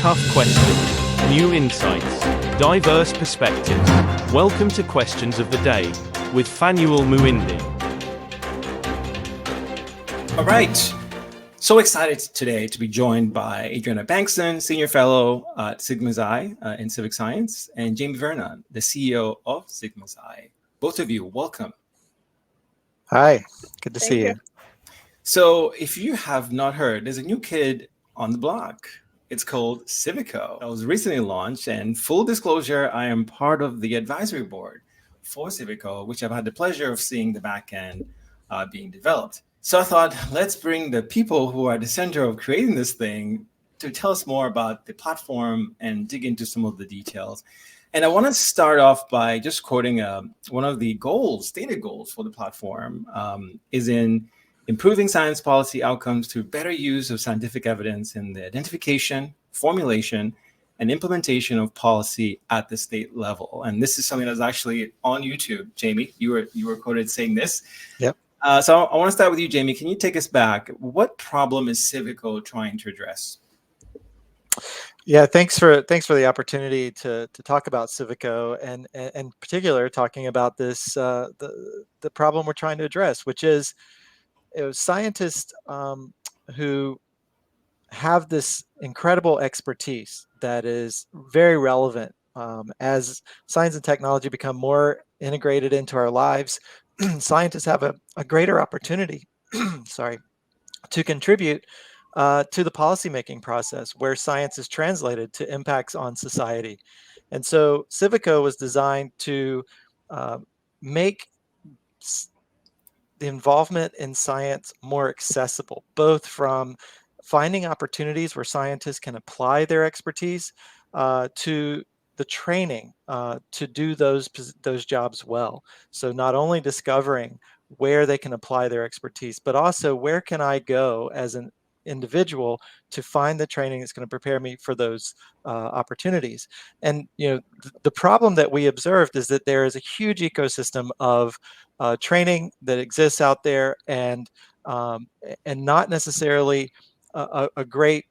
Tough questions, new insights, diverse perspectives. Welcome to Questions of the Day with Fanuel Muindi. All right. So excited today to be joined by Adriana Bankston, Senior Fellow at Sigma Xi in Civic Science, and Jamie Vernon, the CEO of Sigma Xi. Both of you, welcome. Hi, good to see you. So if you have not heard, there's a new kid on the block. It's called Civico. It was recently launched, and full disclosure, I am part of the advisory board for Civico, which I've had the pleasure of seeing the back end being developed. So I thought, let's bring the people who are at the center of creating this thing to tell us more about the platform and dig into some of the details. And I want to start off by just quoting one of the goals, stated goals for the platform, is in improving science policy outcomes through better use of scientific evidence in the identification, formulation, and implementation of policy at the state level. And this is something that's actually on YouTube. Jamie, you were quoted saying this. Yep. So I want to start with you, Jamie. Can you take us back? What problem is Civico trying to address? Yeah, thanks for the opportunity to talk about Civico and in particular talking about this the problem we're trying to address, which is scientists who have this incredible expertise that is very relevant as science and technology become more integrated into our lives. Scientists have a greater opportunity, to contribute to the policymaking process where science is translated to impacts on society. And so Civico was designed to make the involvement in science more accessible, both from finding opportunities where scientists can apply their expertise to the training to do those jobs well. So not only discovering where they can apply their expertise, but also where can I go as an individual to find the training that's going to prepare me for those opportunities. And the problem that we observed is that there is a huge ecosystem of training that exists out there, and not necessarily a great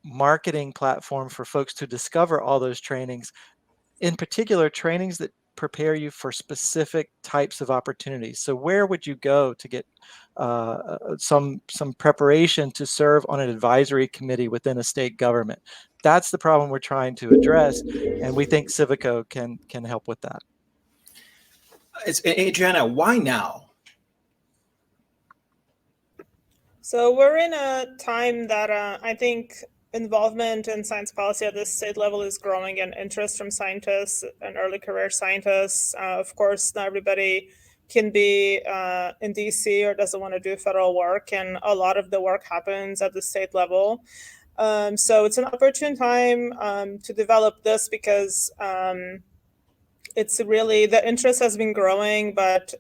marketing platform for folks to discover all those trainings, in particular trainings that prepare you for specific types of opportunities. So where would you go to get some preparation to serve on an advisory committee within a state government? That's the problem we're trying to address, and we think Civico can help with that. Adriana, why now? So we're in a time that I think involvement in science policy at the state level is growing, and interest from scientists and early career scientists. Of course, not everybody can be in DC or doesn't want to do federal work, and a lot of the work happens at the state level. So it's an opportune time to develop this because it's really, the interest has been growing, but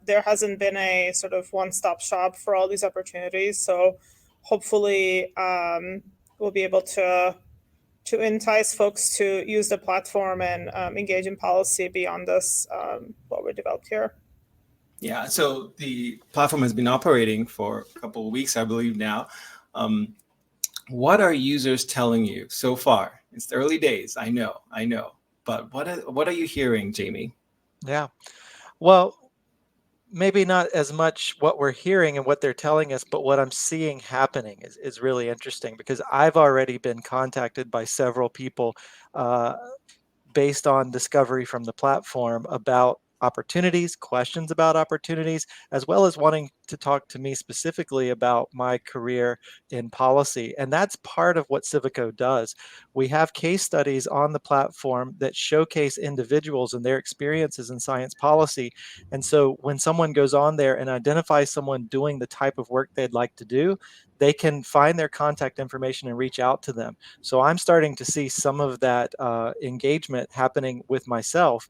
there hasn't been a sort of one-stop shop for all these opportunities. So hopefully we'll be able to entice folks to use the platform and engage in policy beyond this, what we developed here. Yeah, so the platform has been operating for a couple of weeks, I believe now. What are users telling you so far? It's the early days, I know. But what are you hearing, Jamie? Yeah, well, maybe not as much what we're hearing and what they're telling us, but what I'm seeing happening is really interesting, because I've already been contacted by several people based on discovery from the platform about opportunities, questions about opportunities, as well as wanting to talk to me specifically about my career in policy. And that's part of what Civico does. We have case studies on the platform that showcase individuals and their experiences in science policy. And so when someone goes on there and identifies someone doing the type of work they'd like to do, they can find their contact information and reach out to them. So I'm starting to see some of that engagement happening with myself.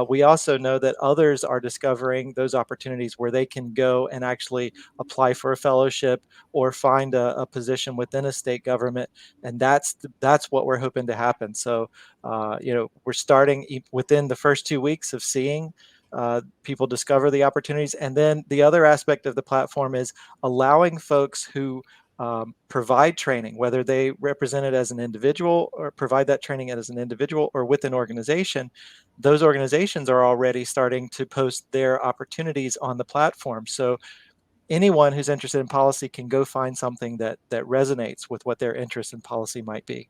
We also know that others are discovering those opportunities where they can go and actually apply for a fellowship or find a position within a state government, and that's what we're hoping to happen. So, we're starting within the first 2 weeks of seeing people discover the opportunities, and then the other aspect of the platform is allowing folks who provide training, whether they represent it as an individual or provide that training as an individual or with an organization. Those organizations are already starting to post their opportunities on the platform. So anyone who's interested in policy can go find something that resonates with what their interest in policy might be.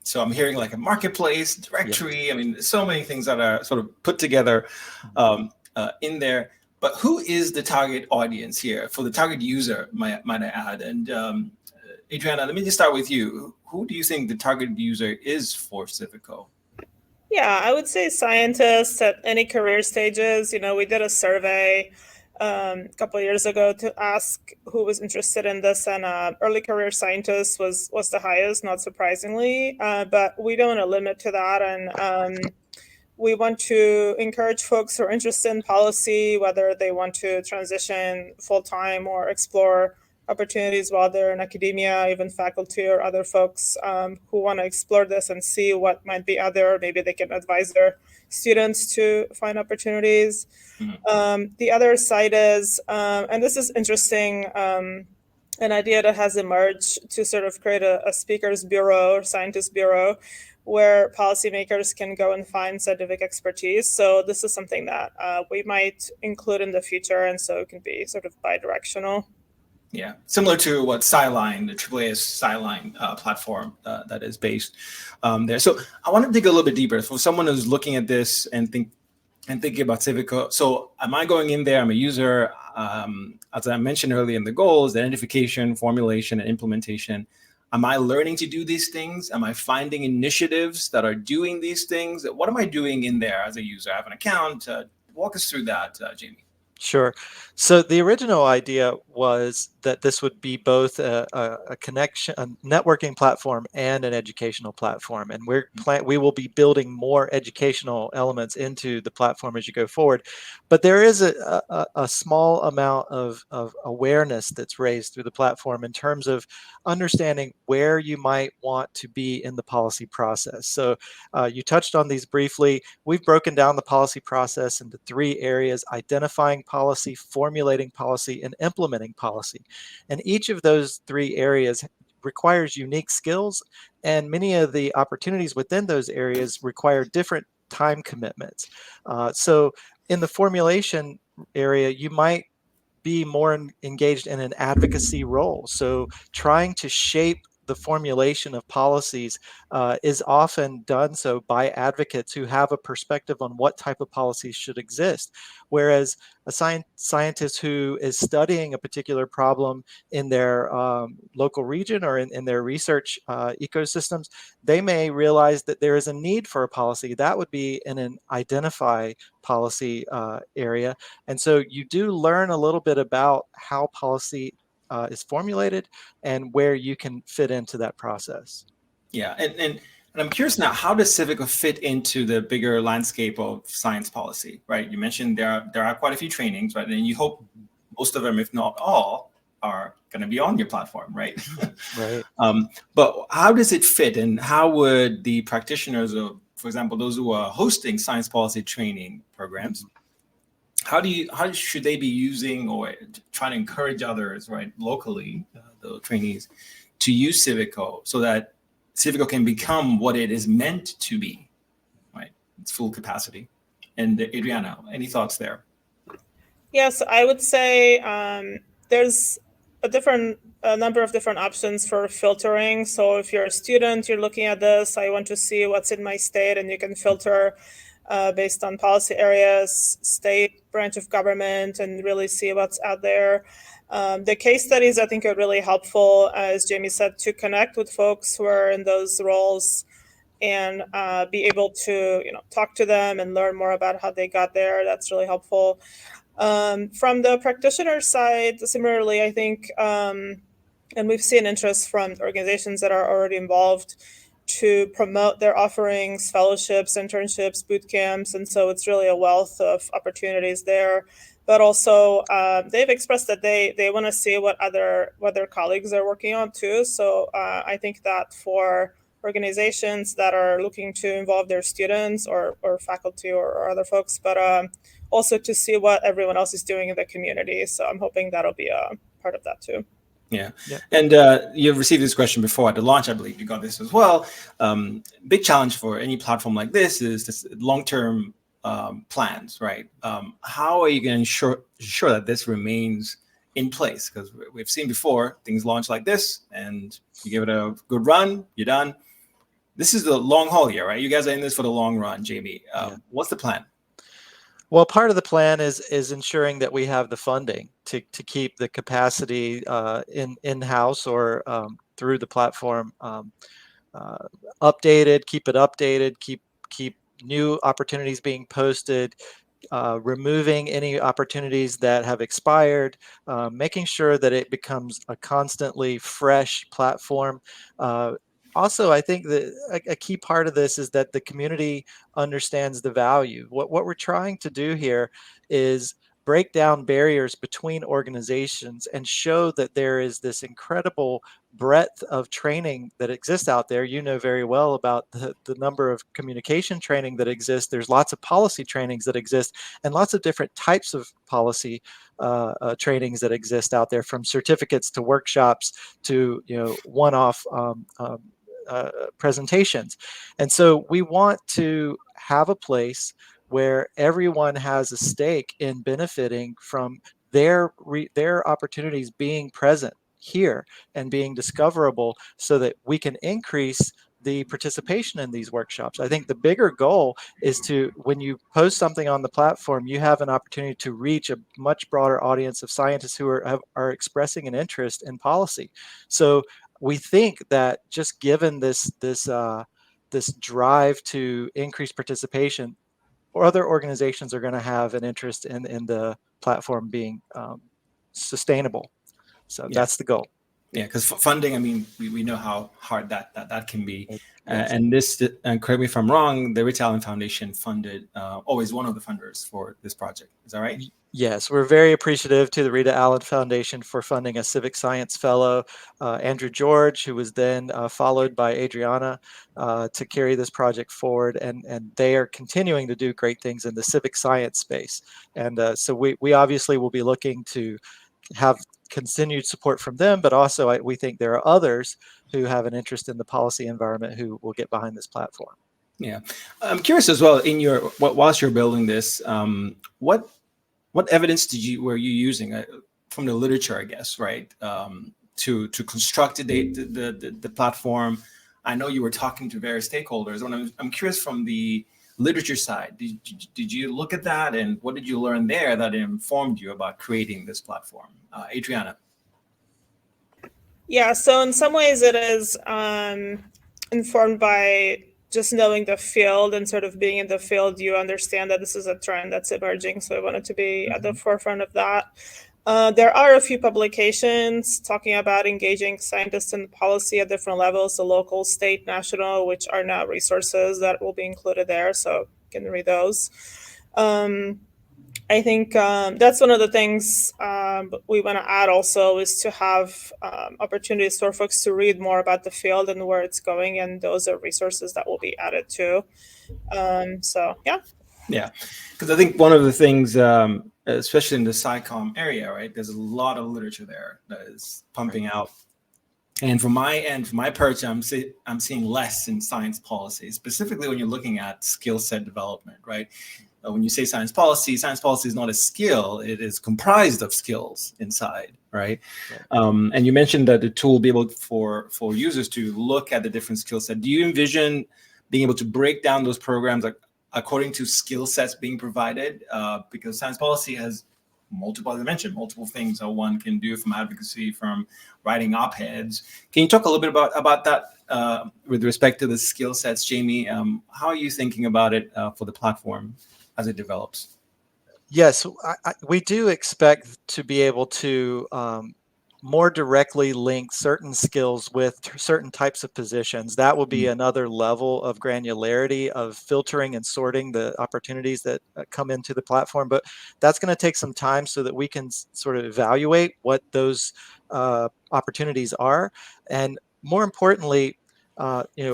So I'm hearing like a marketplace, directory. Yes. I mean, so many things that are sort of put together in there. But who is the target audience here for the target user, might I add? And Adriana, let me just start with you. Who do you think the target user is for Civico? Yeah, I would say scientists at any career stages. We did a survey a couple of years ago to ask who was interested in this, and early career scientists was the highest, not surprisingly. But we don't want to limit to that, and we want to encourage folks who are interested in policy, whether they want to transition full-time or explore opportunities while they're in academia, even faculty or other folks who want to explore this and see what might be out there. Maybe they can advise their students to find opportunities. Mm-hmm. The other side is, and this is interesting, an idea that has emerged to sort of create a speakers bureau or scientist bureau where policymakers can go and find scientific expertise. So this is something that we might include in the future, and so it can be sort of bi-directional. Yeah, similar to what Sciline, the AAA's Sciline platform that is based there. So I want to dig a little bit deeper for someone who's looking at this and thinking about Civico. So am I going in there? I'm a user. As I mentioned earlier in the goals, the identification, formulation, and implementation. Am I learning to do these things? Am I finding initiatives that are doing these things? What am I doing in there as a user? I have an account. Walk us through that, Jamie. Sure. So the original idea was that this would be both a connection, a networking platform, and an educational platform. And we will be building more educational elements into the platform as you go forward. But there is a small amount of awareness that's raised through the platform in terms of understanding where you might want to be in the policy process. So you touched on these briefly. We've broken down the policy process into 3 areas: identifying policy, formulating policy, and implementing policy. And each of those 3 areas requires unique skills, and many of the opportunities within those areas require different time commitments. So in the formulation area, you might be more engaged in an advocacy role. So trying to shape the formulation of policies is often done so by advocates who have a perspective on what type of policies should exist. Whereas a scientist who is studying a particular problem in their local region or in their research ecosystems, they may realize that there is a need for a policy. That would be in an identify policy area. And so you do learn a little bit about how policy is formulated and where you can fit into that process. Yeah, and I'm curious now, how does Civico fit into the bigger landscape of science policy, right? You mentioned there are quite a few trainings, right? And you hope most of them, if not all, are going to be on your platform, right? Right. But how does it fit, and how would the practitioners of, for example, those who are hosting science policy training programs, how should they be using or trying to encourage others, right, locally, the trainees, to use Civico so that Civico can become what it is meant to be, right? Its full capacity. And Adriana, any thoughts there? Yes, I would say there's a number of different options for filtering. So if you're a student, you're looking at this, I want to see what's in my state, and you can filter based on policy areas, state, branch of government, and really see what's out there. The case studies, I think, are really helpful, as Jamie said, to connect with folks who are in those roles and be able to talk to them and learn more about how they got there. That's really helpful. From the practitioner side, similarly, I think, and we've seen interest from organizations that are already involved to promote their offerings, fellowships, internships, boot camps. And so it's really a wealth of opportunities there. But also they've expressed that they want to see what their colleagues are working on too. So I think that for organizations that are looking to involve their students or faculty or other folks, but also to see what everyone else is doing in the community. So I'm hoping that'll be a part of that too. Yeah. Yeah. And you've received this question before at the launch. I believe you got this as well. Big challenge for any platform like this is this long-term plans, right? How are you going to ensure that this remains in place? Because we've seen before things launch like this and you give it a good run, you're done. This is the long haul here, right? You guys are in this for the long run, Jamie. What's the plan? Well, part of the plan is ensuring that we have the funding to keep the capacity in-house or through the platform updated, keep it updated, keep new opportunities being posted, removing any opportunities that have expired, making sure that it becomes a constantly fresh platform. Also, I think that a key part of this is that the community understands the value. What we're trying to do here is break down barriers between organizations and show that there is this incredible breadth of training that exists out there. You know very well about the number of communication training that exists. There's lots of policy trainings that exist and lots of different types of policy trainings that exist out there, from certificates to workshops to one-off presentations. And so we want to have a place where everyone has a stake in benefiting from their opportunities being present here and being discoverable, so that we can increase the participation in these workshops. I think the bigger goal is to, when you post something on the platform, you have an opportunity to reach a much broader audience of scientists who are expressing an interest in policy. So we think that just given this drive to increase participation, or other organizations are going to have an interest in the platform being sustainable. So that's the goal. Yeah, because funding, I mean, we know how hard that can be. Yes. And this, and correct me if I'm wrong, the Rich Allen Foundation funded, always one of the funders for this project. Is that right? Yes, we're very appreciative to the Rita Allen Foundation for funding a Civic Science Fellow, Andrew George, who was then followed by Adriana to carry this project forward. And they are continuing to do great things in the civic science space. And so we obviously will be looking to have continued support from them, but also we think there are others who have an interest in the policy environment who will get behind this platform. Yeah, I'm curious as well. Whilst you're building this, what evidence were you using from the literature, I guess, right, to construct the platform? I know you were talking to various stakeholders, and I'm curious from the literature side. Did you look at that, and what did you learn there that informed you about creating this platform? Adriana. Yeah, so in some ways it is informed by just knowing the field and sort of being in the field. You understand that this is a trend that's emerging, so I wanted to be at the forefront of that. There are a few publications talking about engaging scientists in policy at different levels, the local, state, national, which are now resources that will be included there, so you can read those. I think that's one of the things we want to add also, is to have opportunities for folks to read more about the field and where it's going, and those are resources that will be added too. So yeah, because I think one of the things, especially in the SciComm area, right, there's a lot of literature there that is pumping out. And from my end, from my perch, I'm seeing less in science policy, specifically when you're looking at skill set development, right? When you say science policy is not a skill; it is comprised of skills inside, right? And you mentioned that the tool will be able for users to look at the different skill set. Do you envision being able to break down those programs according to skill sets being provided? Because science policy has multiple, as I mentioned, multiple things that one can do, from advocacy, from writing op-eds. Can you talk a little bit about that with respect to the skill sets, Jamie? How are you thinking about it for the platform as it develops? Yes, we do expect to be able to more directly link certain skills with certain types of positions. That will be another level of granularity of filtering and sorting the opportunities that come into the platform. But that's going to take some time so that we can sort of evaluate what those opportunities are. And more importantly,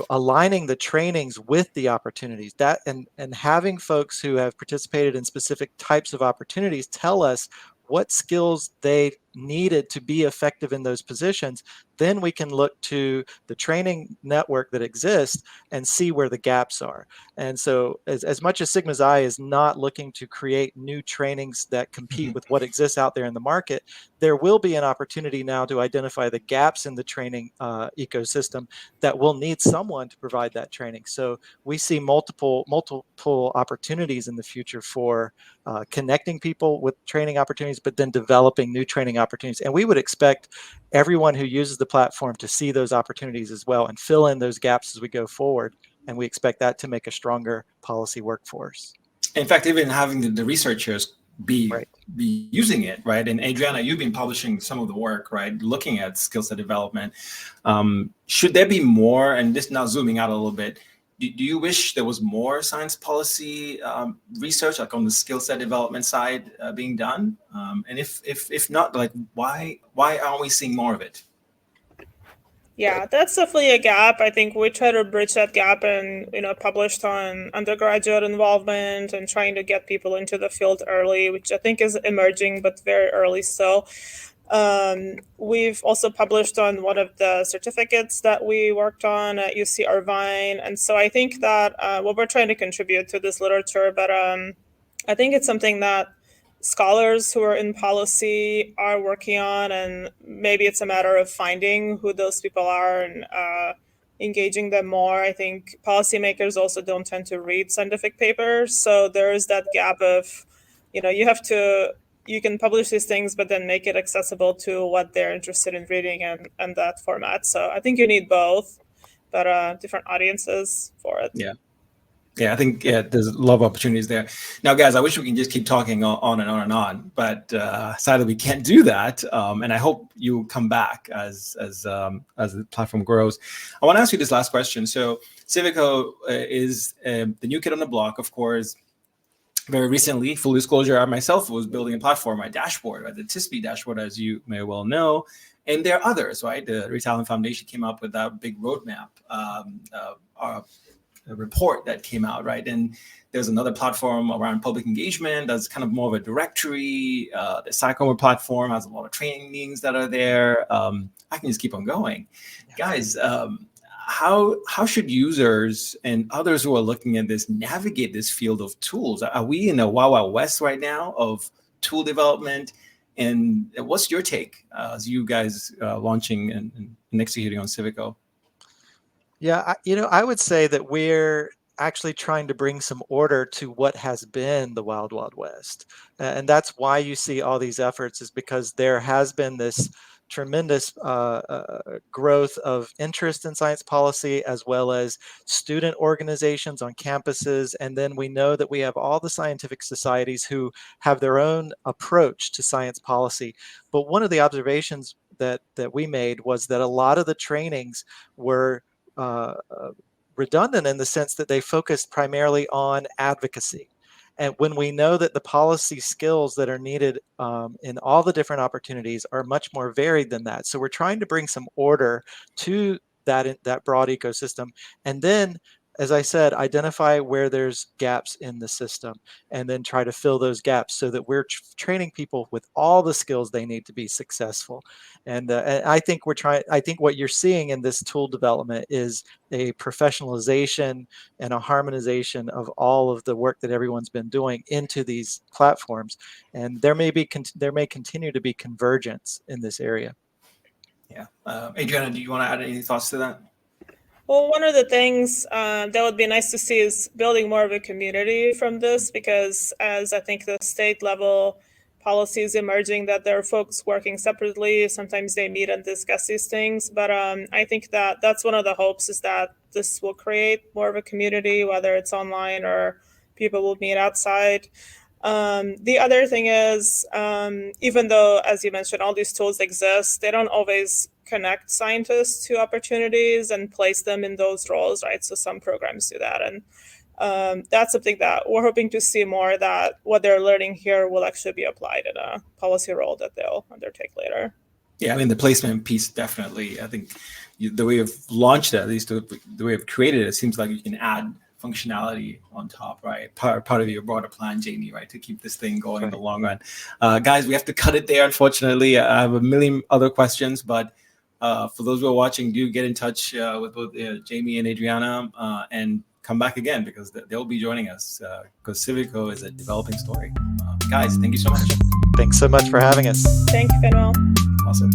aligning the trainings with the opportunities, that and having folks who have participated in specific types of opportunities tell us what skills they needed to be effective in those positions, then we can look to the training network that exists and see where the gaps are. And so as much as Sigma's Eye is not looking to create new trainings that compete with what exists out there in the market, there will be an opportunity now to identify the gaps in the training ecosystem that will need someone to provide that training. So we see multiple opportunities in the future for connecting people with training opportunities, but then developing new training opportunities. And we would expect everyone who uses the platform to see those opportunities as well and fill in those gaps as we go forward. And we expect that to make a stronger policy workforce. In fact, even having the researchers be using it, right? And Adriana, you've been publishing some of the work, right? Looking at skill set development. Should there be more, and this now zooming out a little bit, do you wish there was more science policy research, like on the skill set development side, being done? And if not, like why aren't we seeing more of it? Yeah, that's definitely a gap. I think we try to bridge that gap and, published on undergraduate involvement and trying to get people into the field early, which I think is emerging, but very early still. We've also published on one of the certificates that we worked on at UC Irvine. And so I think that we're trying to contribute to this literature, but I think it's something that scholars who are in policy are working on, and maybe it's a matter of finding who those people are and engaging them more. I think policymakers also don't tend to read scientific papers, so there is that gap of, you can publish these things, but then make it accessible to what they're interested in reading and that format. So I think you need both, but different audiences for it. Yeah, I think there's a lot of opportunities there. Now, guys, I wish we can just keep talking on and on and on, but sadly we can't do that. And I hope you come back as the platform grows. I want to ask you this last question. So Civico is the new kid on the block, of course. Very recently, full disclosure, I myself was building a platform, my dashboard, right? The TISP dashboard, as you may well know. And there are others, right? The Retalent Foundation came up with that big roadmap, a report that came out, right? And there's another platform around public engagement that's kind of more of a directory. The Psychomer platform has a lot of training meetings that are there. I can just keep on going. Guys, how should users and others who are looking at this navigate this field of tools? Are we in a Wild West right now of tool development? And what's your take as you guys launching and executing on Civico? Yeah, I would say that we're actually trying to bring some order to what has been the Wild West. And that's why you see all these efforts, is because there has been this tremendous growth of interest in science policy, as well as student organizations on campuses. And then we know that we have all the scientific societies who have their own approach to science policy. But one of the observations that we made was that a lot of the trainings were redundant in the sense that they focused primarily on advocacy. And when we know that the policy skills that are needed in all the different opportunities are much more varied than that. So we're trying to bring some order to that broad ecosystem. And then, as I said, identify where there's gaps in the system and then try to fill those gaps so that we're training people with all the skills they need to be successful. And I think what you're seeing in this tool development is a professionalization and a harmonization of all of the work that everyone's been doing into these platforms. And there may continue to be convergence in this area. Yeah. Adriana, do you want to add any thoughts to that? Well, one of the things that would be nice to see is building more of a community from this, because as I think the state level policy is emerging, that there are folks working separately. Sometimes they meet and discuss these things. But I think that that's one of the hopes, is that this will create more of a community, whether it's online or people will meet outside. The other thing is, even though, as you mentioned, all these tools exist, they don't always connect scientists to opportunities and place them in those roles, right? So some programs do that. And that's something that we're hoping to see more, that what they're learning here will actually be applied in a policy role that they'll undertake later. Yeah, I mean, the placement piece, definitely. I think the way you've launched it, at least the way you've created it, it seems like you can add functionality on top, right? Part of your broader plan, Jamie, right? To keep this thing going in the long run. Guys, we have to cut it there, unfortunately. I have a million other questions, but for those who are watching, do get in touch with both Jamie and Adriana and come back again, because they'll be joining us, because Civico is a developing story. Guys, thank you so much. Thanks so much for having us. Thank you, Manuel. Awesome.